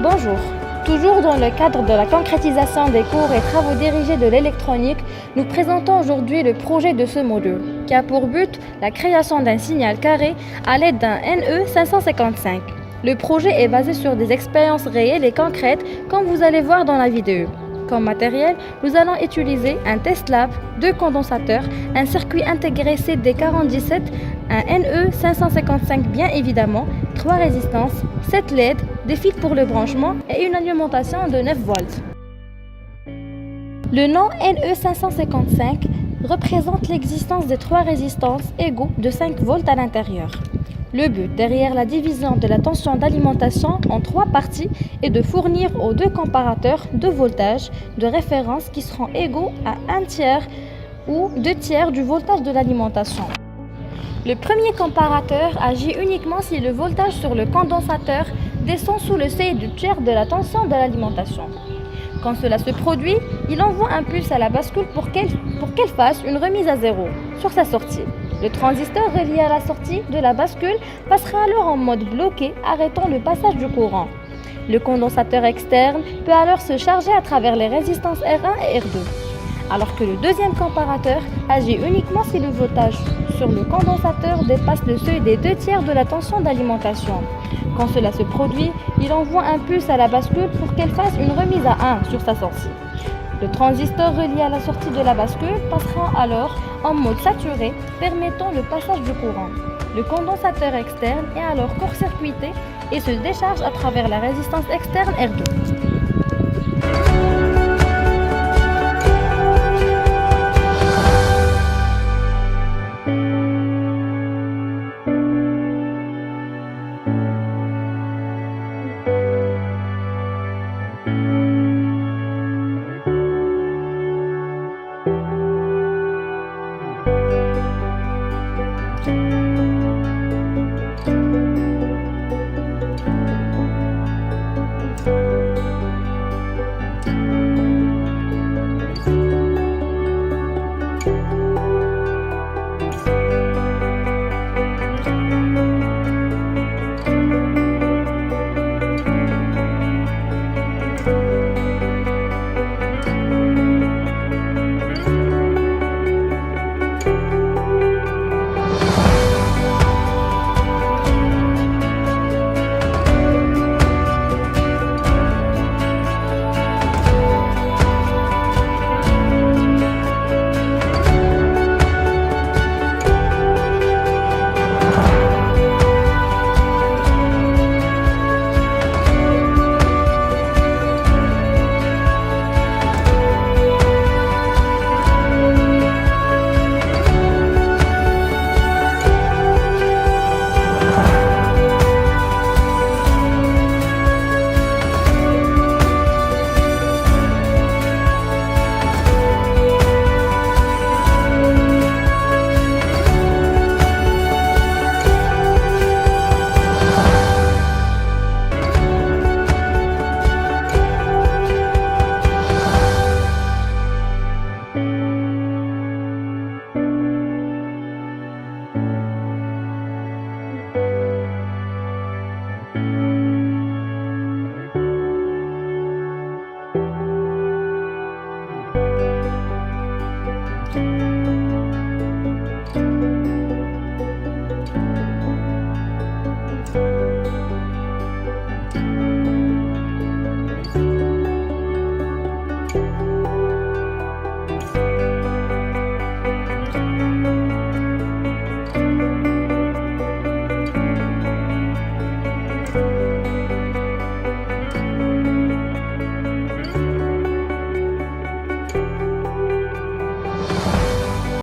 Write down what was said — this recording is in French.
Bonjour. Toujours dans le cadre de la concrétisation des cours et travaux dirigés de l'électronique, nous présentons aujourd'hui le projet de ce module, qui a pour but la création d'un signal carré à l'aide d'un NE555. Le projet est basé sur des expériences réelles et concrètes, comme vous allez voir dans la vidéo. Comme matériel, nous allons utiliser un test lab, deux condensateurs, un circuit intégré CD47, un NE555 bien évidemment, 3 résistances, 7 LED, des fils pour le branchement et une alimentation de 9 volts. Le nom NE555 représente l'existence de 3 résistances égaux de 5 volts à l'intérieur. Le but derrière la division de la tension d'alimentation en 3 parties est de fournir aux 2 comparateurs de voltage de référence qui seront égaux à 1/3 ou 2/3 du voltage de l'alimentation. Le premier comparateur agit uniquement si le voltage sur le condensateur descend sous le seuil du tiers de la tension de l'alimentation. Quand cela se produit, il envoie un pulse à la bascule pour qu'elle fasse une remise à zéro sur sa sortie. Le transistor relié à la sortie de la bascule passera alors en mode bloqué, arrêtant le passage du courant. Le condensateur externe peut alors se charger à travers les résistances R1 et R2, alors que le deuxième comparateur agit uniquement si le voltage sur le condensateur dépasse le seuil des 2/3 de la tension d'alimentation. Quand cela se produit, il envoie un pulse à la bascule pour qu'elle fasse une remise à 1 sur sa sortie. Le transistor relié à la sortie de la bascule passera alors en mode saturé, permettant le passage du courant. Le condensateur externe est alors court-circuité et se décharge à travers la résistance externe R2.